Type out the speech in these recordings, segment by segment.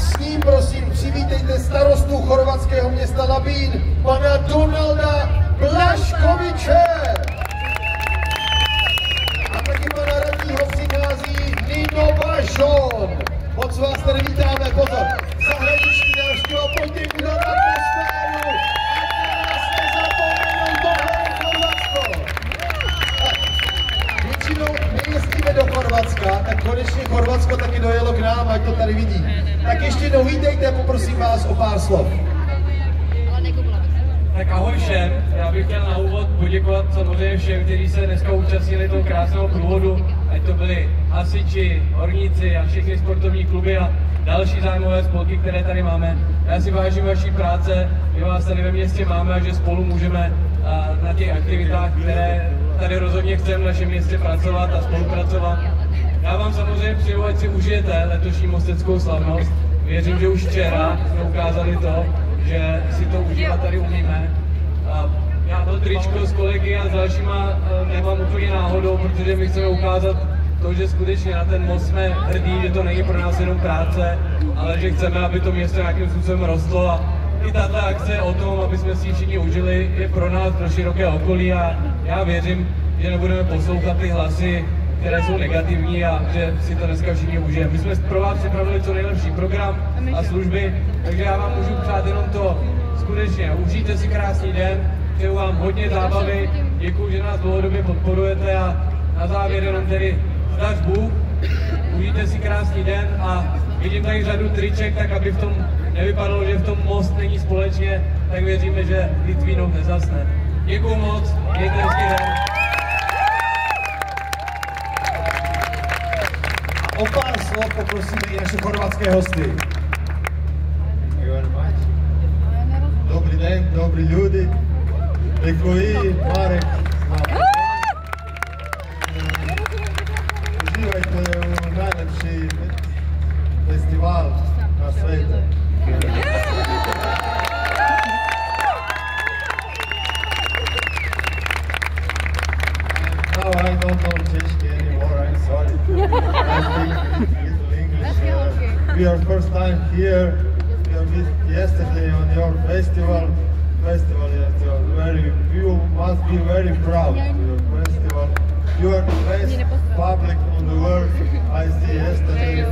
s ním prosím přivítejte starostu chorvatského města Labín, pana Donalda Blaškoviče. A taky pana radního přichází Nino Bašon. Moc vás tady vítáme, pozor, zahraniční návštěva, pojďte udělat atmosféru. Většinou nejezdíme do Chorvatska, tak konečně Chorvatsko taky dojelo k nám, ať to tady vidí. Tak ještě jednou vítejte, poprosím vás o pár slov. Tak ahoj všem, já bych chtěl na úvod poděkovat samozřejmě všem, kteří se dneska účastnili toho krásného průvodu, ať to byli hasiči, horníci a všechny sportovní kluby a další zájmové spolky, které tady máme. Já si vážím vaší práce, že vás tady ve městě máme a že spolu můžeme na těch aktivitách, které tady rozhodně chceme v našem městě pracovat a spolupracovat. Já vám samozřejmě přeju, ať si užijete letošní mosteckou slavnost. Věřím, že už včera jsme ukázali to, že si to užívat tady umíme. Já to tričko s kolegy a s dalšíma nemám úplně náhodou, protože my chceme ukázat to, že skutečně na ten most jsme hrdí, že to není pro nás jenom práce, ale že chceme, aby to město nějakým způsobem rostlo a i tato akce o tom, aby jsme si všichni užili, je pro nás, pro široké okolí a já věřím, že nebudeme poslouchat ty hlasy, které jsou negativní a že si to dneska všichni užijeme. My jsme pro vás připravili co nejlepší program a služby, takže já vám můžu přát jenom to skutečně. Užijte si krásný den, přeju vám hodně zábavy, děkuji, že nás dlouhodobě podporujete a na závěr jenom tedy zdař Bůh, užijte si krásný den a vidím tady řadu triček, tak aby v tom nevypadalo, že v tom most není společně, tak věříme, že Litvínov nezasne. Děkuji moc, mějte hezký den. O pár slov poprosíme i naše chorvatské hosty. Dobrý den, dobrí ljudi. Děkuji, Marek. Užívajte u najlepší festival na světě. Now I don't know Czechsky anymore, I'm sorry. I speak little English. We are first time here. We are with yesterday on your festival. You must be very proud of your festival. You are the best public on the world I see yesterday.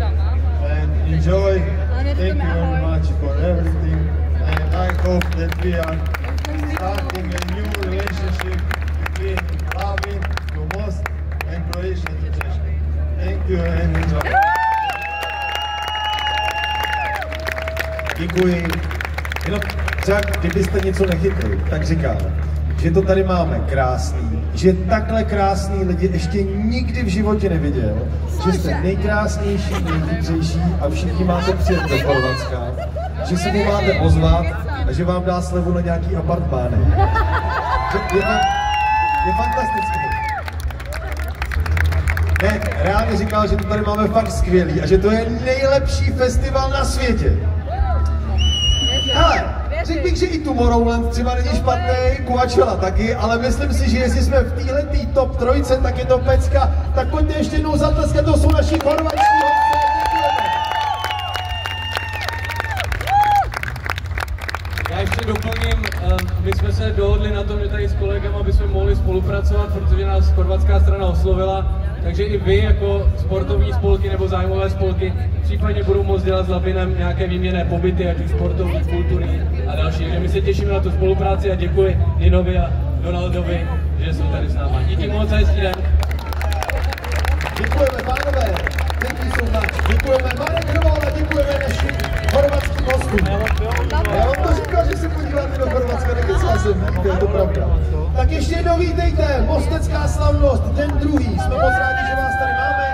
And enjoy. Thank you very much for everything. And I hope that we are starting a new relationship between Labin, the most, and Croatia to Czechia. Thank you and enjoy. Děkuji. Jenom třeba, kdybyste něco nechytli, tak říkám, že to tady máme krásný, že takhle krásný lidi ještě nikdy v životě neviděl, že jste nejkrásnější, nejchytřejší a všichni máte přijet do Chorvatska, že se mu máte ozvat a že vám dá slevu na nějaký apartmány. Je fantastický. Ne, reálně říkal, že to tady máme fakt skvělý a že to je nejlepší festival na světě. Hele, řekl bych, že i Tomorrowland třeba není špatný, Coachella taky, ale myslím si, že jestli jsme v téhletý top trojce, tak je to pecka, tak pojďte ještě jednou zatleskat, to jsou naši chorvatští hosté. Já ještě doplním, my jsme se dohodli na tom, že tady s kolegem, aby jsme mohli spolupracovat, protože nás chorvatská strana oslovila, takže i vy jako sportovní spolky nebo zájmové spolky případně budou moct dělat s Labinem nějaké výměnné pobyty, ať už sportovní, kulturní a další. Takže my se těšíme na tu spolupráci a děkuji Ninovi a Donaldovi, že jsou tady s náma. Díky moc, hezký den. Děkujeme, pánové. Thank you so much. Děkujeme Marek Hrvola, děkujeme našim chorvatským hostům. Já vám to říkal, že se podíváte do Chorvatska, nekecá jsem, to je to pravda. Tak ještě jednou vítejte, mostecká slavnost, den druhý. Jsme moc rádi, že vás tady máme.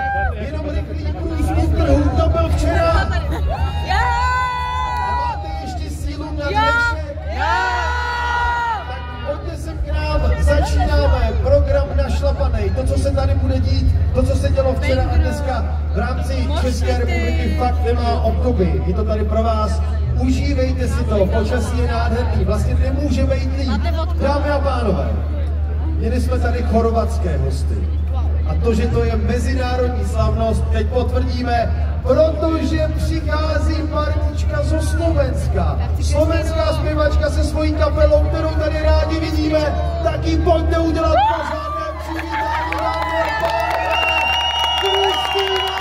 Jenom rychlý průzkum trhu, to byl včera. A máte ještě sílu na dnešek? Tak pojďte sem k nám, začínáme program našlapanej. To, co se tady bude dít, to, co se dělo včera a dneska v rámci České republiky, fakt nemá obdoby. Je to tady pro vás. Užívejte si to, počasí je nádherný, vlastně nemůže být líp. Dámy a pánové, měli jsme tady chorvatské hosty. A to, že to je mezinárodní slavnost, teď potvrdíme, protože přichází parní zpěvačka zo Slovenska. Slovenská zpěvačka se svojí kapelou, kterou tady rádi vidíme, taky pojďte udělat pořádné přivítání, dámy a pánové, Kristýna!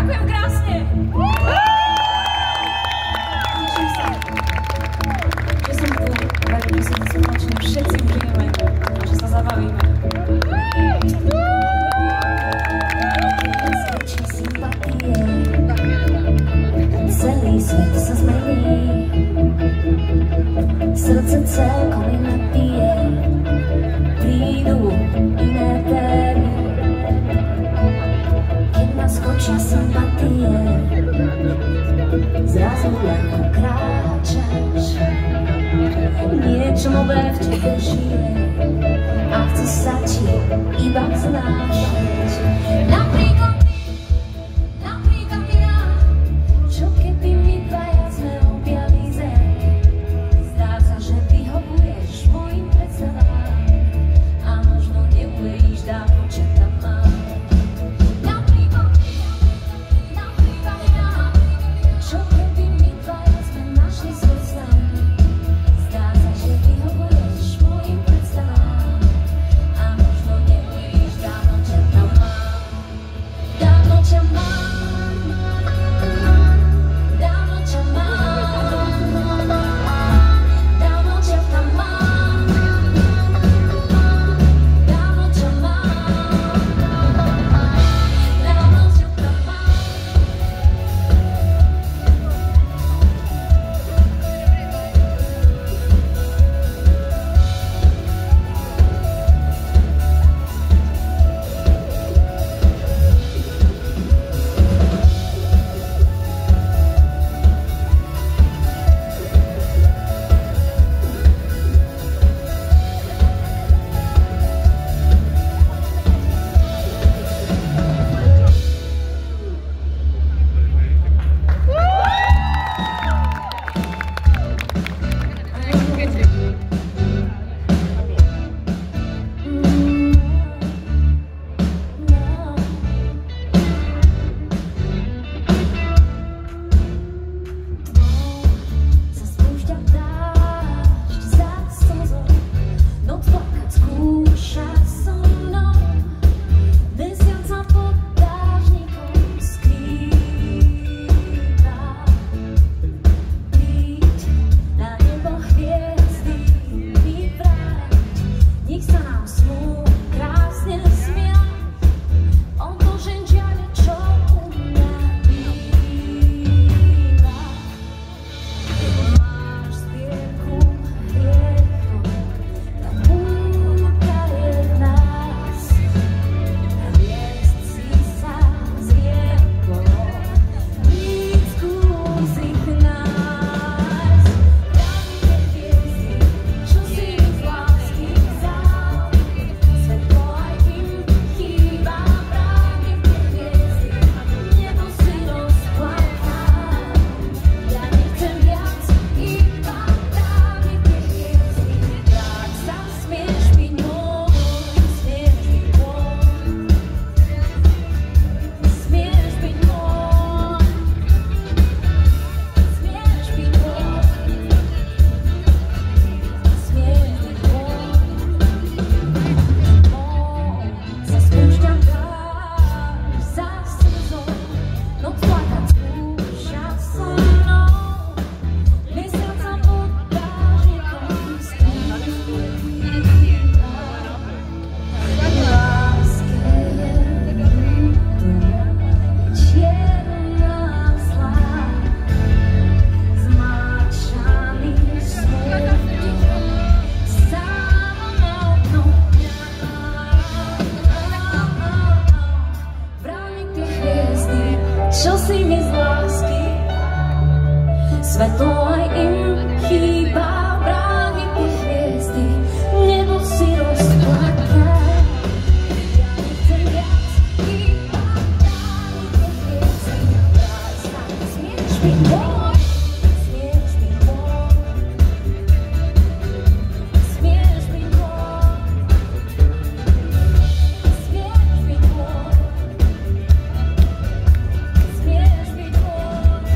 Ďakujem krásne. Teším sa, že som tu. Verím, že si to spoločne všetci užijeme a že sa zabavíme. Zväčší sympatie, celý svet sa zmení, srdce celkom iné bije, prídu iné témy, keď naskočia sympatie, zrazu ľahko kráčaš, niečo nové v tebe žije a chce sa ti iba znášať. Napríklad ja, čo keby mi dvaja sme objali zem, zdá sa, že vyhovuješ mojim predstavám a možno neuveríš dávno, čo tam mám. Napríklad ja, čo keby mi dvaja sme našli svoj sen, zdá sa, že vyhovuješ mojim predstavám a možno neuveríš dávno, čo tam mám. Dávno ťa mám, dávno ťa mám, dávno ťa tam mám, dávno ťa mám, dávno ťa tam mám. Čo si mi z lásky, svetlo aj im chýba, bráni tie hviezdy, nebo si rozplaká. Ja nechcem viac, iba bráni tie hviezdy, vrát sa, smieš byť môj, smieš byť môj, smieš byť môj, smieš byť môj. Smieš byť môj,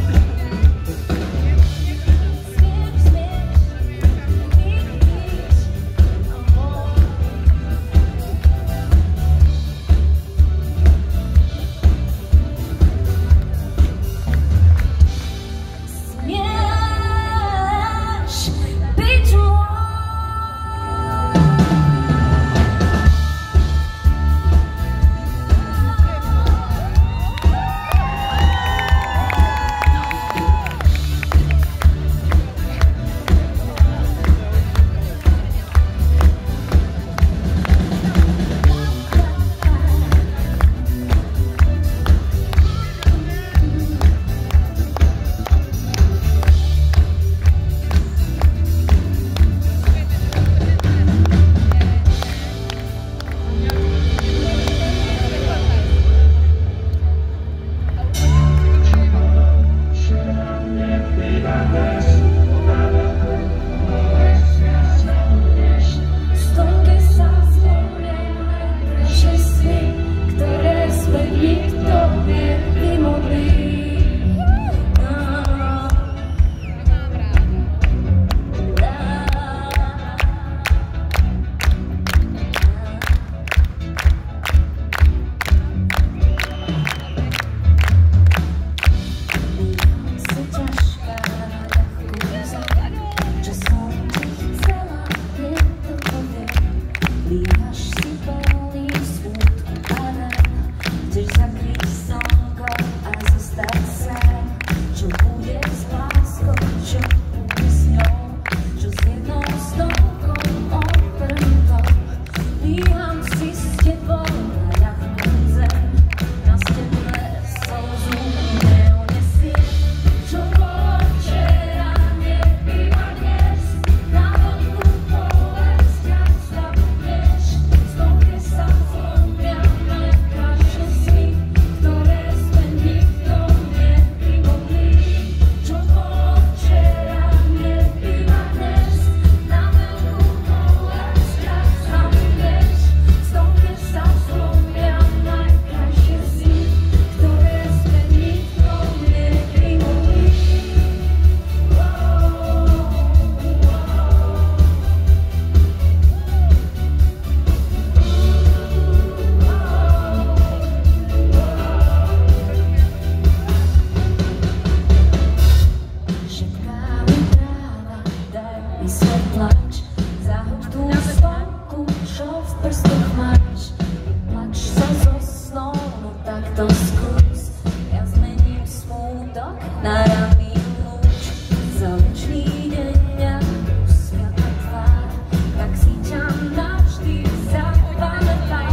to skús. Ja zmením smútok na ranný lúč. Za lučný deň a usmiatá tvár, tak si ťa navždy zapamätaj.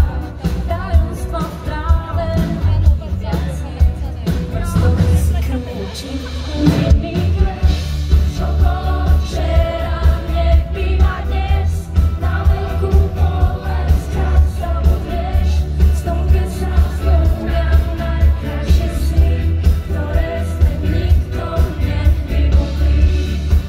Tajomstvo v tráve nevidiac je, prstom si krúči údobný kvet. Čo bolo včera, nebýva dnes, na veľkú bolesť čas zabudneš. Stonke sa zlomia najkrajšie sny, ktoré sme nikto nevybudli.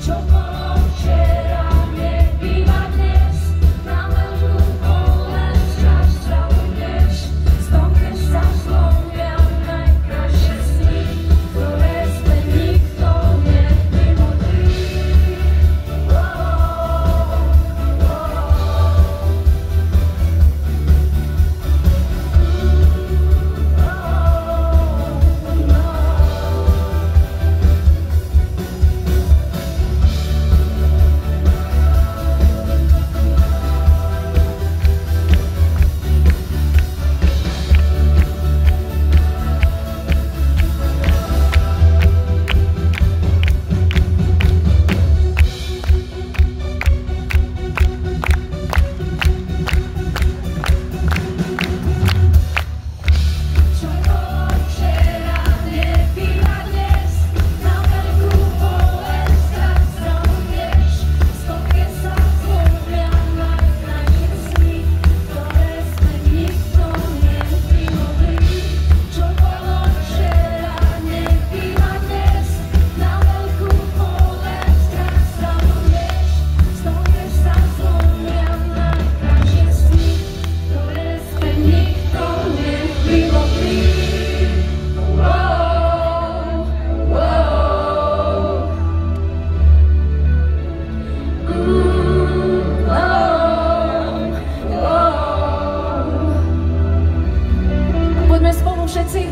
Čo bolo včera, nebýva dnes, na veľkú bolesť čas zabudneš. Stonke sa zlomia najkrajšie sny, ktoré sme nikto nevybudli. Čo bolo včera, nebýva dnes, na veľkú bolesť čas zabudneš. Stonke sa zlomia najkrajšie sny, ktoré sme nikto nevybudli. Čo bolo včera, nebýva dnes, na veľkú bolesť čas zabudneš. Stonke sa zlomia najkrajšie sny, ktoré sme nikto nevybudli. Poďme spolu všetci.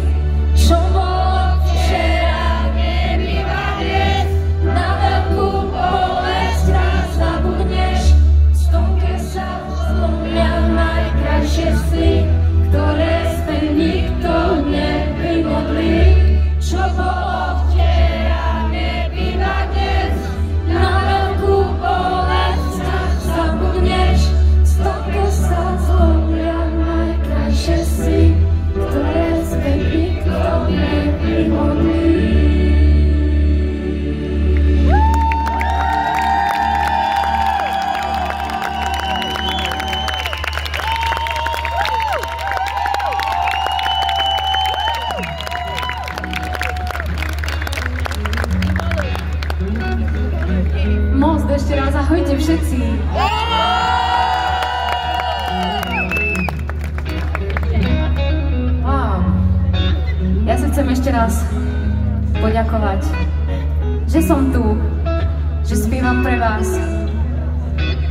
Čo bolo včera, nebýva dnes, na veľkú bolesť raz zabudneš. Stonke sa zlomia najkrajšie sny, ktoré sme nikto nevybudli. Čo bolo včera, nebýva dnes, na veľkú bolesť raz zabudneš. Stonke sa zlomia najkrajšie sny, ktoré sme nikto nevybudli. Most, ešte raz ahojte všetci. Wow. Ja sa chcem ešte raz poďakovať, že som tu, že spievam pre vás.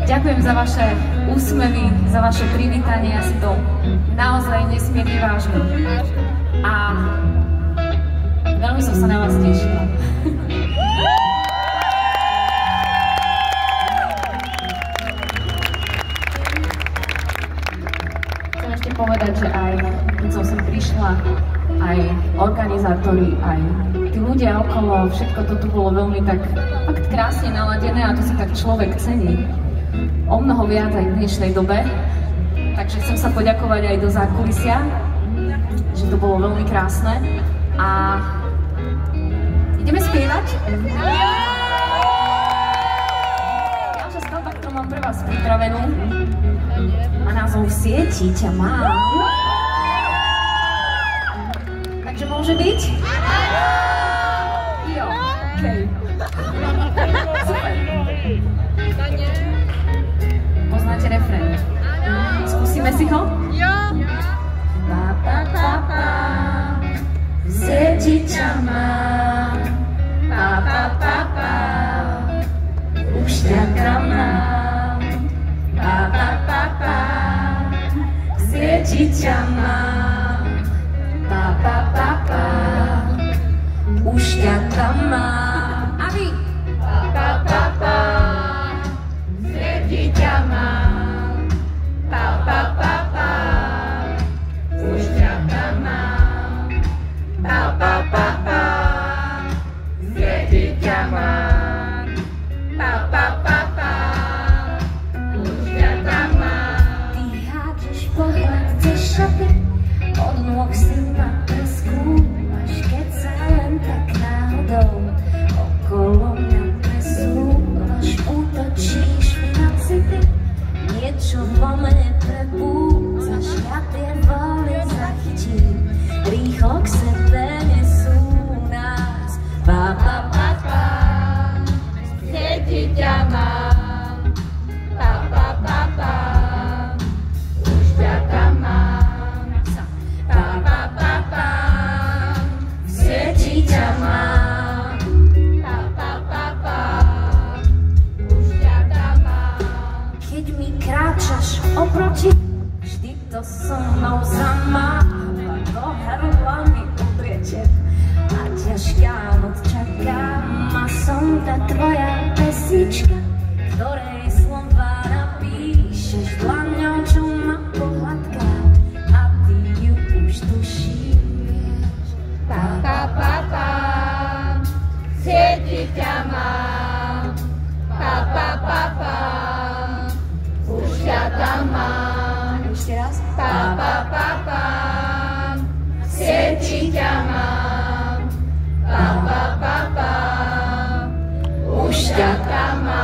Ďakujem za vaše úsmevy, za vaše privítanie, ja si to naozaj nesmierne vážim. A veľmi som sa na vás tešila. Chcem ešte povedať, že aj keď som sem prišla, aj organizátori, aj tí ľudia okolo, všetko to tu bolo veľmi tak fakt krásne naladené a to si tak človek cení. O mnoho viac aj v dnešnej dobe. Takže chcem sa poďakovať aj do zákulisia, že to bolo veľmi krásne. A ideme spievať? Ďalšia skladba, ktorú mám pre vás pripravenú, má názov V sieti ťa mám. Takže môže byť? Jo, okej. Super. Poznáte refrén? Skúsime si ho? Jo. Pa, pa, pa, pa. V sieti ťa mám. Pa, pa, pa, pa. Už ťa tam mám. Pa, pa, pa, pa. V sieti ťa mám. Pa, pa, pa, pa. Už ťa tam mám. A vy? Pa, pa, pa, pa. V sieti ťa mám. Pa, pa, pa, pa. Už ťa tam mám. Ticho k sebe nesú nás. Pa, pa, pa, pa, srdci ťa mám. Pa, pa, pa, pa, už ťa tam mám. Pa, pa, pa, pa, srdci ťa mám. Pa, pa, pa, pa, už ťa tam mám. Keď mi kráčaš oproti, vždy to so mnou zamáva. Do hrdla mi upriete a ťažká noc čaká. A som tá tvoja pesnička, ktorej slova napíšeš dlaňou, čo ma pohľadká a ty ju už tušíš. Pa, pa, pa, pa, srdci ťa mám. Pa, pa, pa, pa, už ťa tam mám. Ešte raz. Pa, pa, pa, pa, srdci ťa mám. Pa, pa, pa, pa, už ťa tam mám.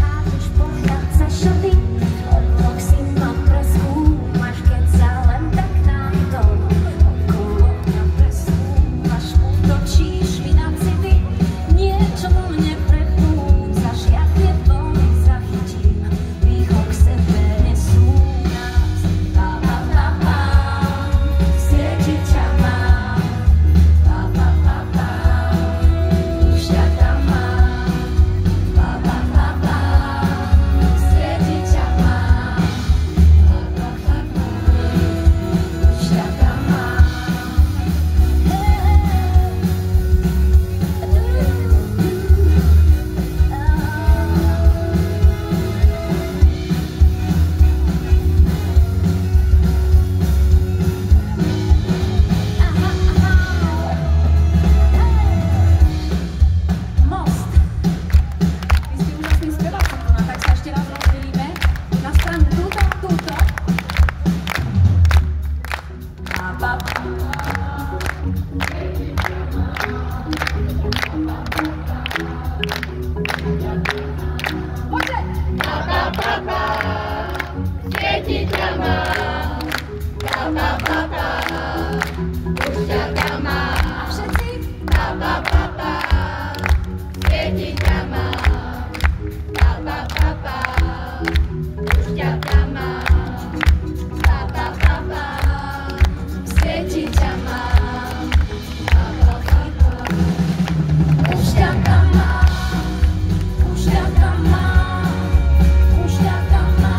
Hážeš pohľad za šaty, odlok si ma preskúmaš, keď sa len tak nájdom okolo mňa presúvaš, útočíš mi na city, niečo vo mne prepúdzaš, ja tie vlny zachytím, výhok k sebe nesú nás. Pa, pa, pa, pa, srdci ťa mám. Pa, pa, pa, pa, už ťa tam mám. Pa, pa, pa, pa, srdci ťa mám. Pa, pa, pa, pa, už ťa tam mám. Most. Vy ste úžasný speváci, tak sa ešte raz rozdelíme na stranu túto a túto. Pa, pa, pa. Poďte! Pa, pa, pa, pa, srdci ťa mám. Pa, pa, pa, pa, už ťa tam mám. A všetci? Pa, pa, pa, pa, srdci ťa mám. Pa, pa, pa, pa, už ťa tam mám. Pa, pa, pa, pa, srdci ťa mám. Pa, pa, pa, pa, už ťa tam mám. Už ťa tam mám. Už ťa tam mám.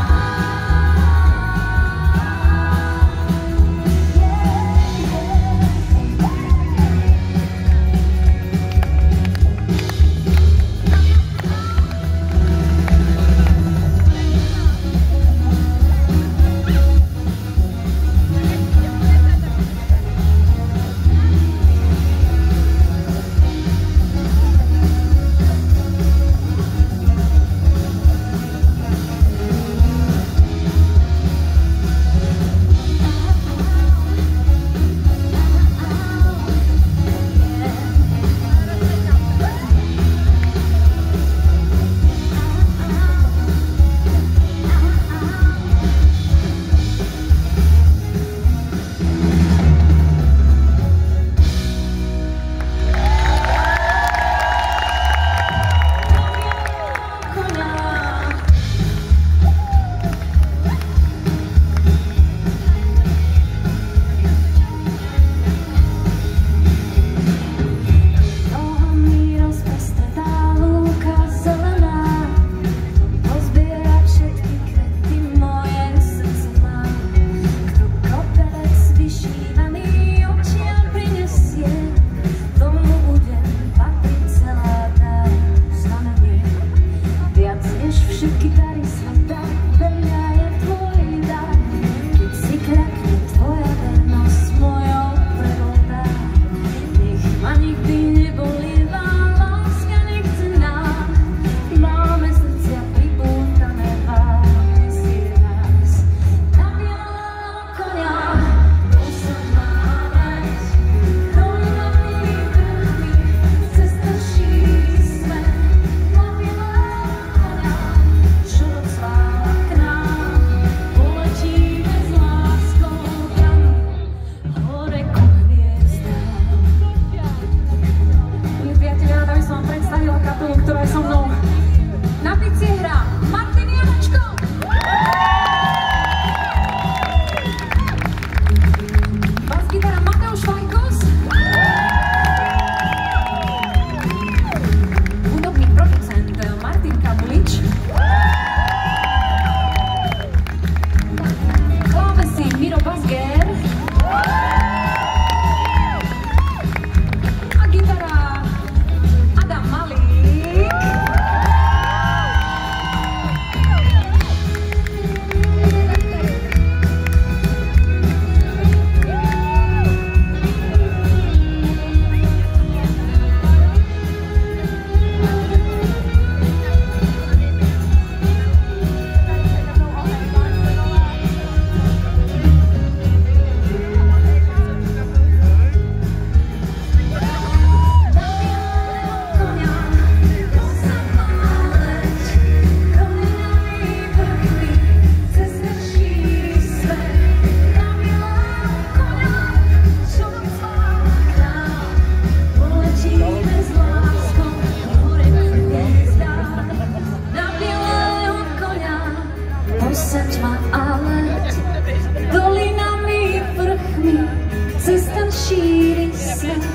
svět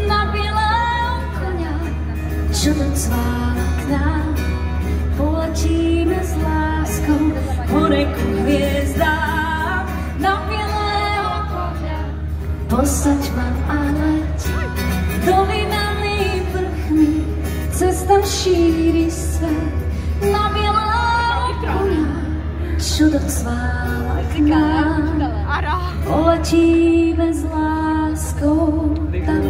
na bílého koně, čo to cvála k nám. Poletíme s láskou hore ku hviezdám na bílého koně. Posaď ma a leď dolinami vrchmi, cesta šíri svet na bílého koně, čo to cvála k nám. Poletíme s láskou tam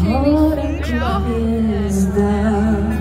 hore ku hviezdám.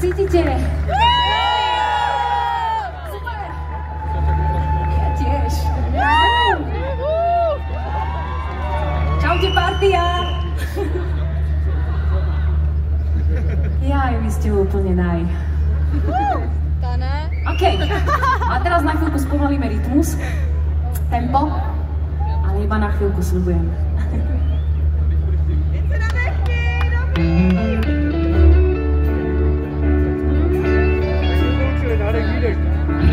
cítite? Super! Ja tiež. Čaute, partia! Jaj, vy ste úplne naj. To ne. OK, a teraz na chvíľku spomalíme rytmus, tempo, ale iba na chvíľku, sľubujem.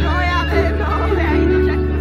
No, já vím, no, já jdu řeknu.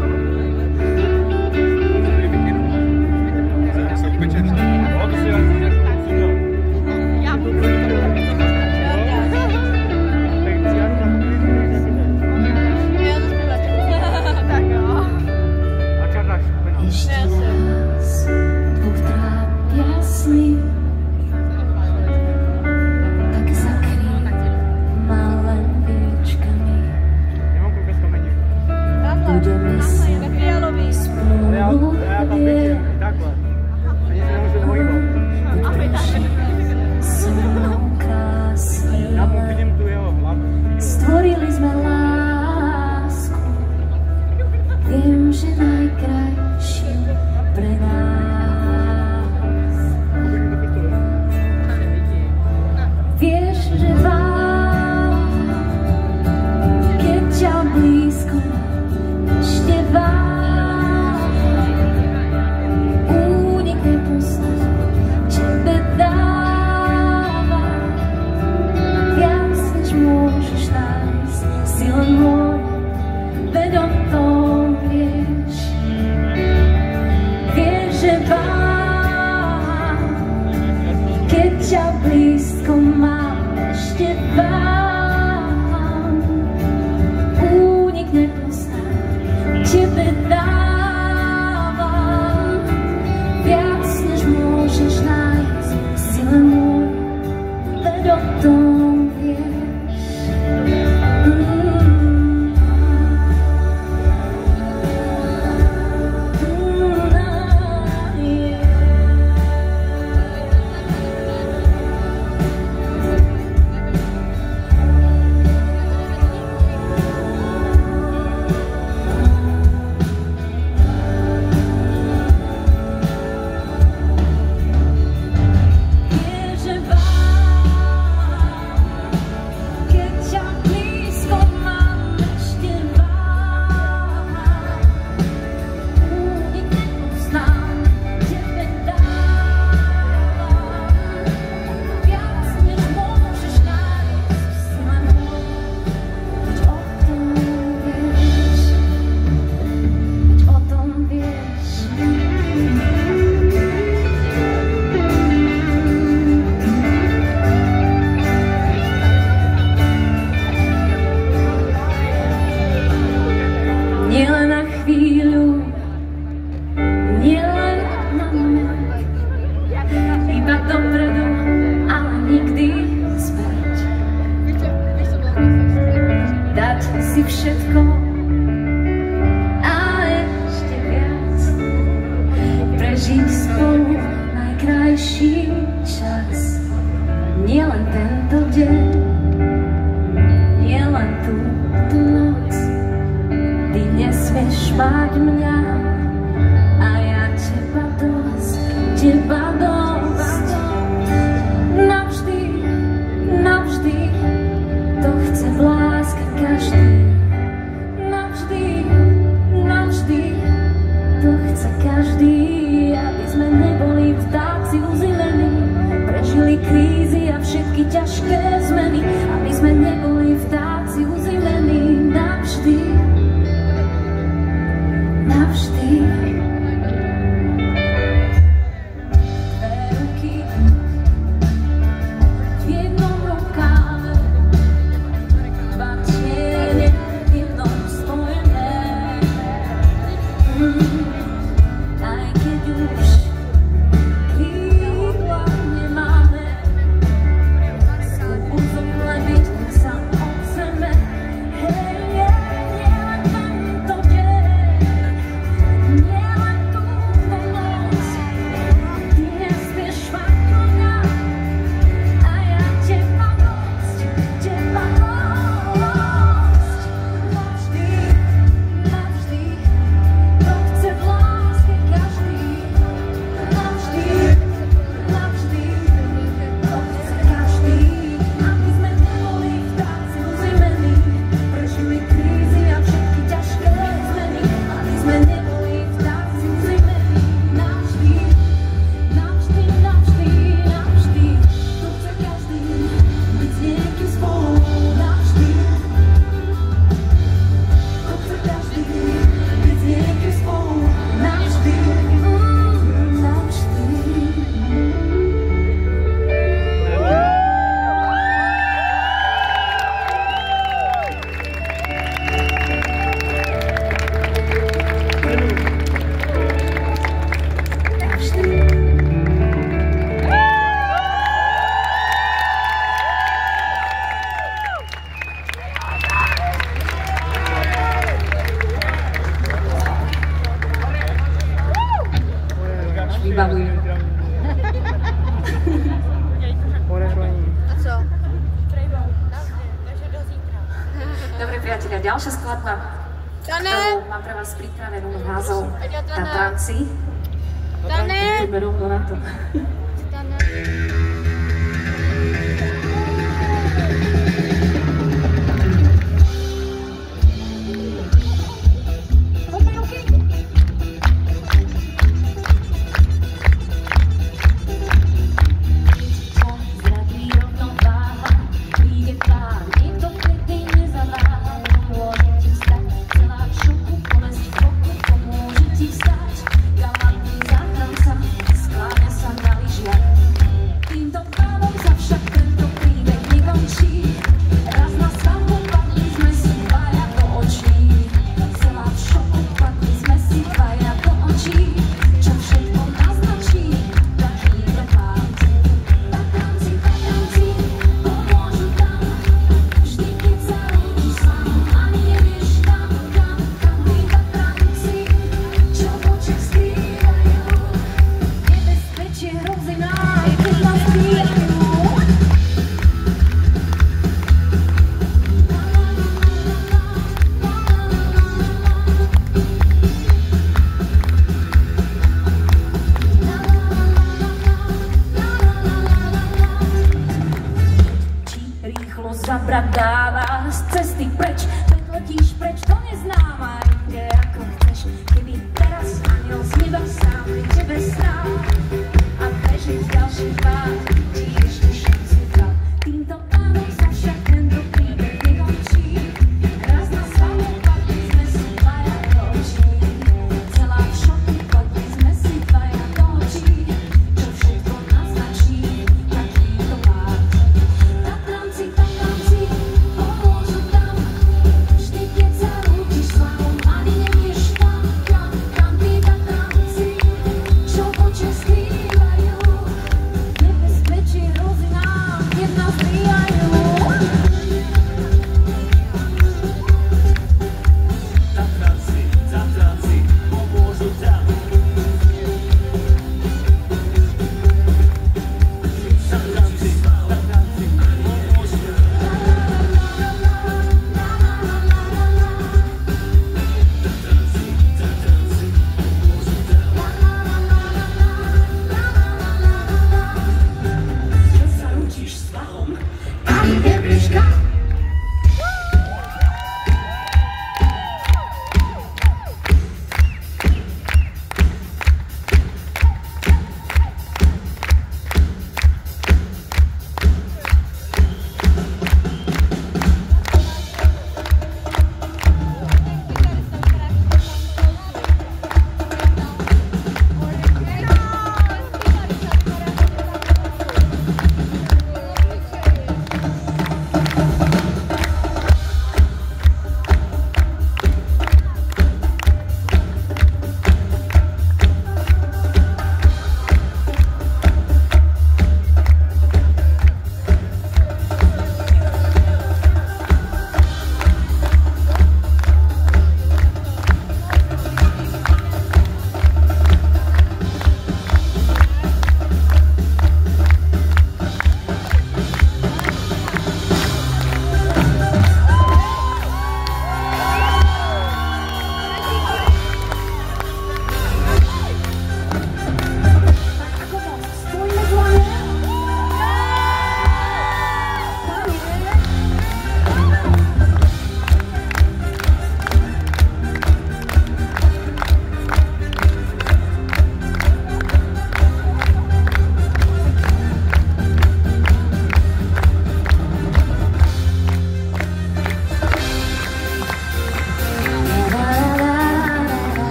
nepoznám, tebe dávam viac, než môžeš nájsť, si len môj, veď o tom vieš. Nielen na chvíľu, nielen na moment, iba dopredu, ale nikdy späť. Dať si všetko a ešte viac, prežiť spolu najkrajší čas. Nielen tento deň, nielen túto noc. Ty nesmieš mať mňa a ja teba dosť. Navždy, navždy, to chce v láske každý. Navždy, navždy, to chce každý, aby sme neboli vtáci uzilení, prežili krízy a všetky ťažké zmeny, aby sme neboli vtáci uzilení navždy. Navždy. Tvé ruky v jednom rukáve, dva tiene v jednom spojené. Aj keď už krídla nemáme, skúsim len byť sám od sebe. Vybavujem. A co? Dobre priatelia, ďalšia skladba, ktorú mám pre vás pripravenú názov Tatranci. Ideme rovno na to. Ty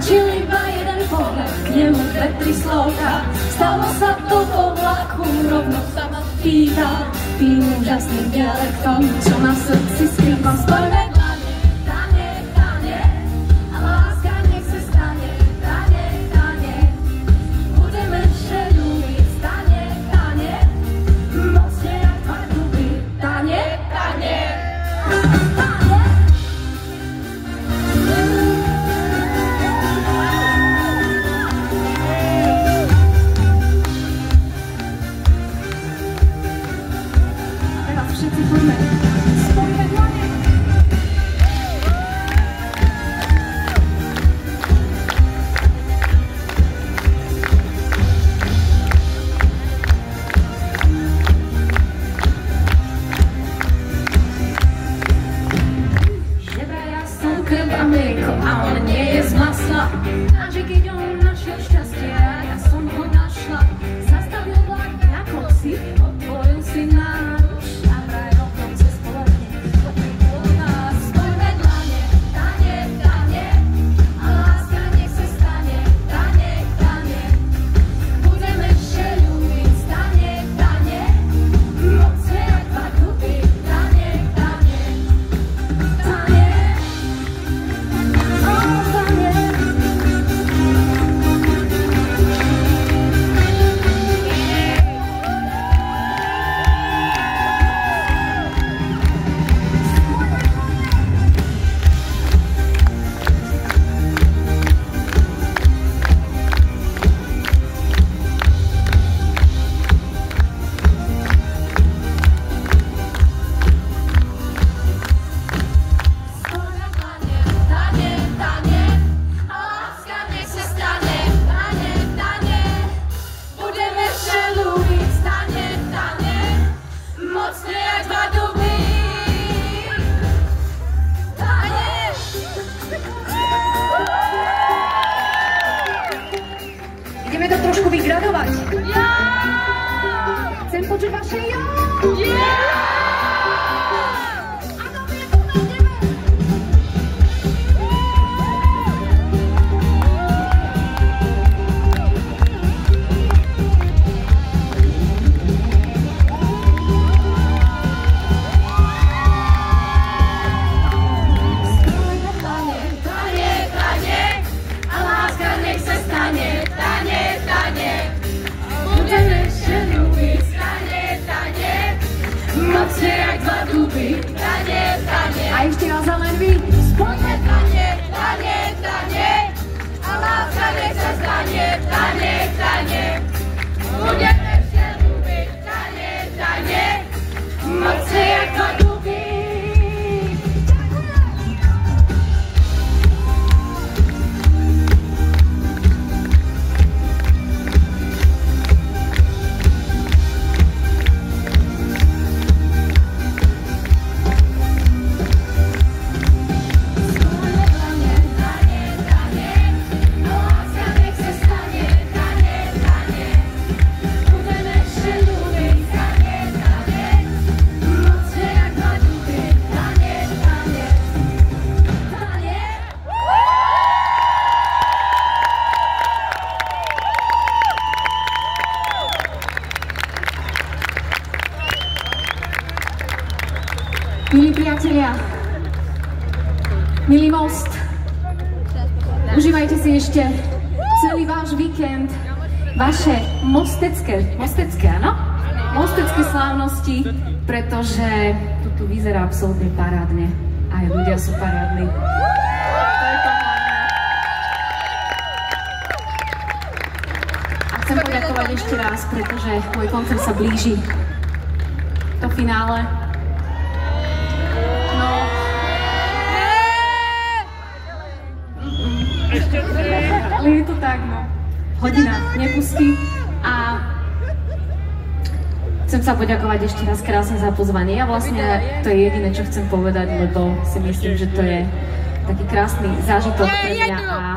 Stačil iba jeden pohľad, k nemu dve, tri slovka. Stalo sa to v oblaku, rovno sa ma pýta tým úžasným dialektom, čo na srdci skrývam. Spojme dlane, dane, dane, a láska nech sa stane, dane, dane. Budeme ešte ľúbiť, dane, dane, mocne jak dva duby, dane, dane. Ideme to trošku vygradovať. Ja! Chcem počuť vaše ja! Ja! A ešte raz za len vy. Poďme tane, tane, tane, a láska nech sa stane, tane, tane. Budeme ešte ľúbiť, tane, tane, mocne jak dva duby. Milí priatelia, milý Most, užívajte si ešte celý váš víkend, vaše mostecké, áno? Mostecké slávnosti, pretože tu vyzerá absolútne parádne. Aj ľudia sú parádni. A chcem poďakovať ešte raz, pretože môj koncert sa blíži do finále. Ale je to tak, no. Hodina nepustí a chcem sa poďakovať ešte raz krásne za pozvanie. Ja vlastne to je jediné, čo chcem povedať, lebo si myslím, že to je taký krásny zážitok pre mňa a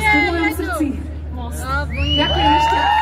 v mojom srdci Most. Ďakujem ešte raz.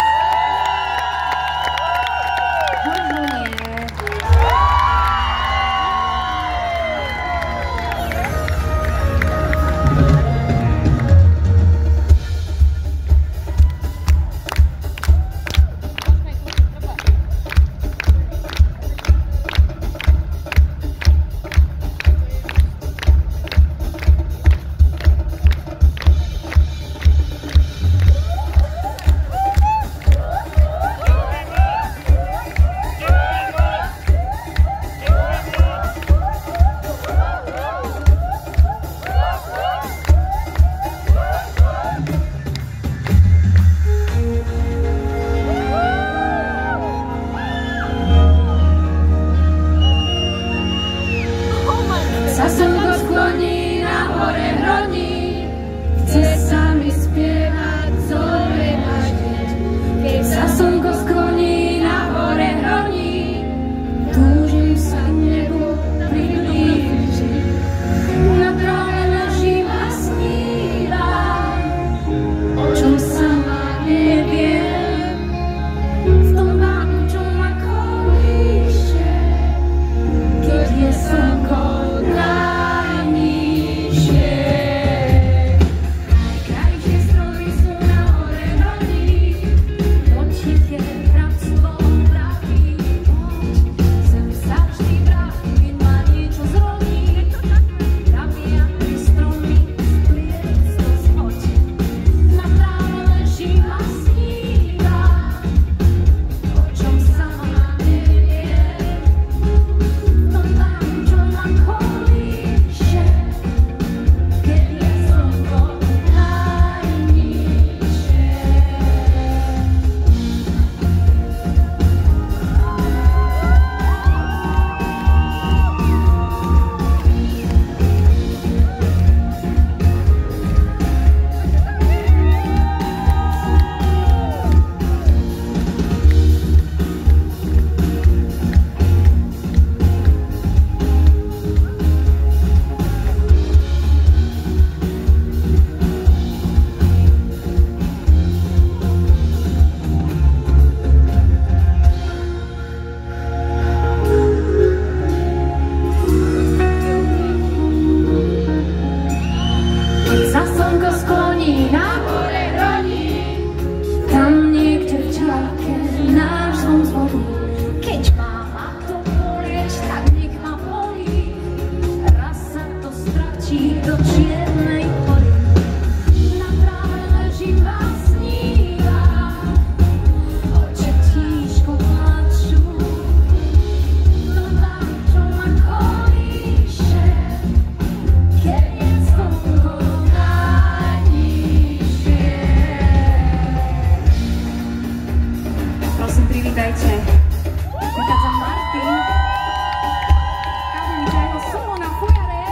privítajte. Prichádza Martin. Každý víta jeho solo na fujare.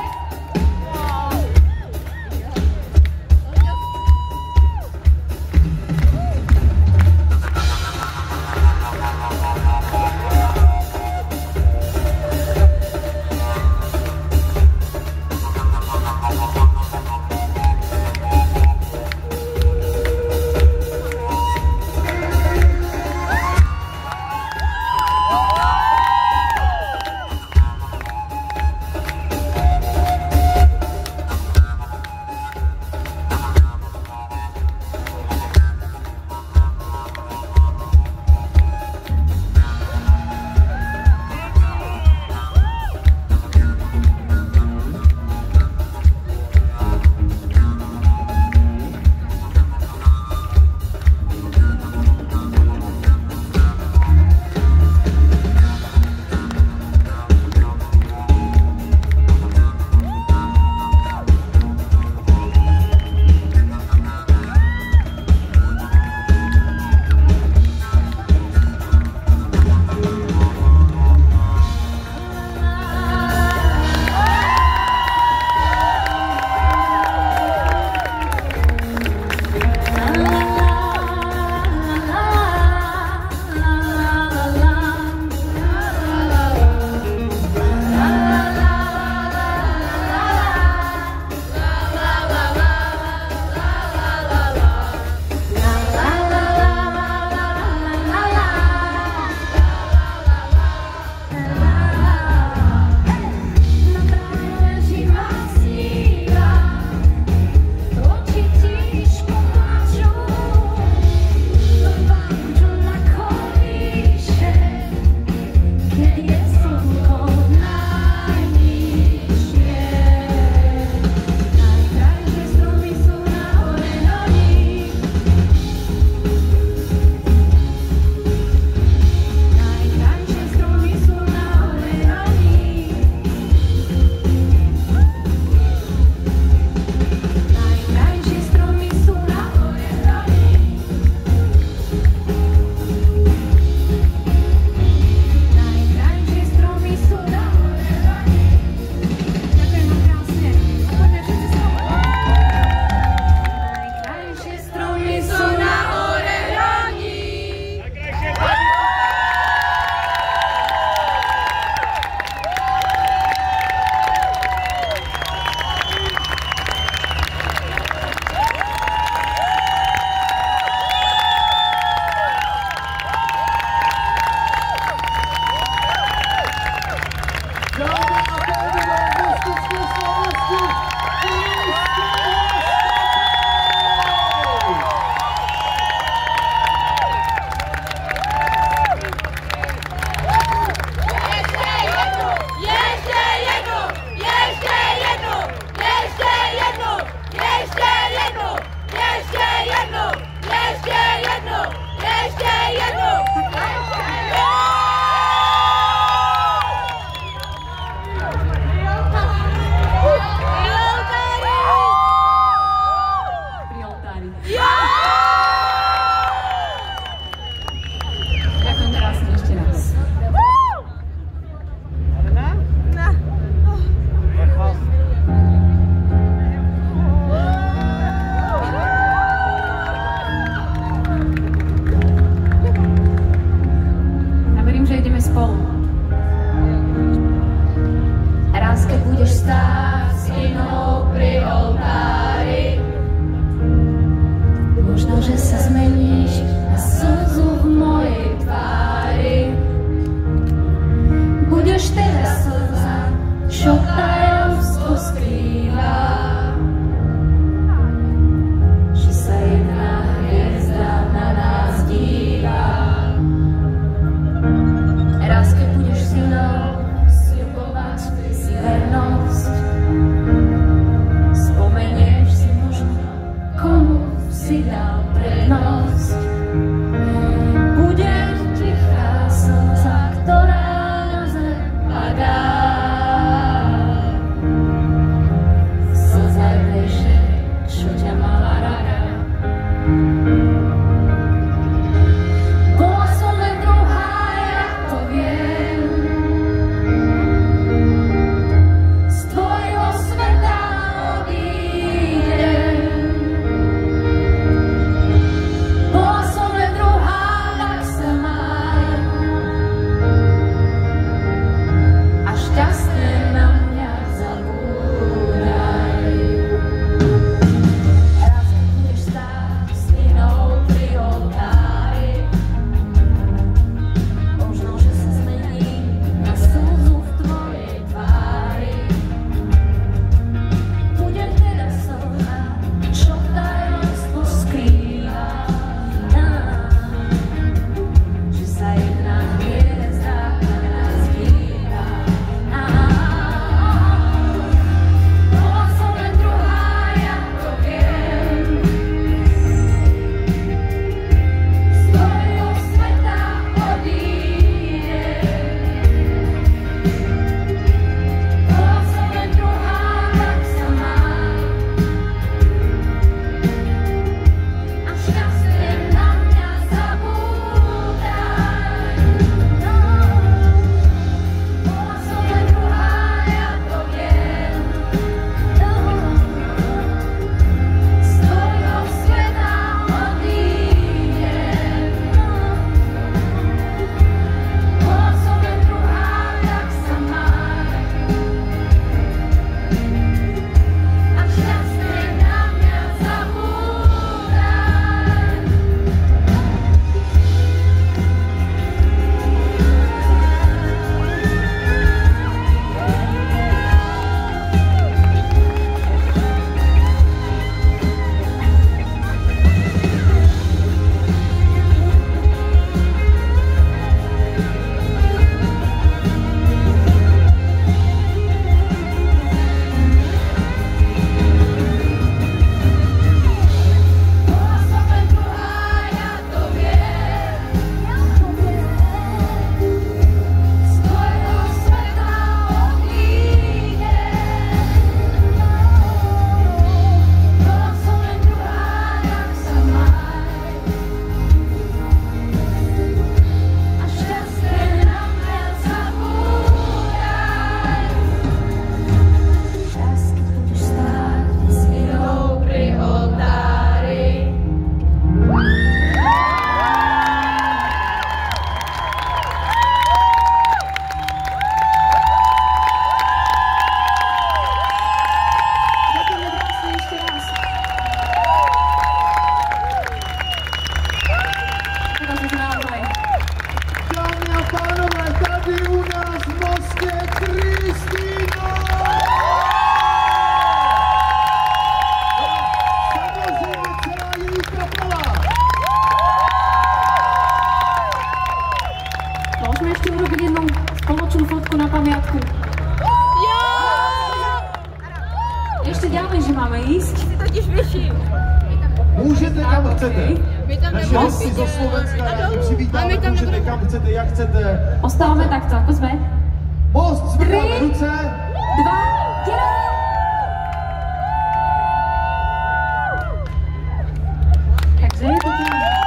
tady u nás v Mostě Kristýna! Samozřejmě celá její kapela! Môžeme ešte urobiť jednu spoločnú fotku na pamiatku. Ještě ďalej, že máme ísť. Ty totiž vyšší. Můžete kam chcete. Naše nebudeme hosty zo Slovenska, a rádi dolů. přivítáme, A my tam můžete nebudeme. kam chcete, jak chcete. Ostávame takto, ako sme. Most, zvedáme 3, ruce. 2, 1. Takže je to tam.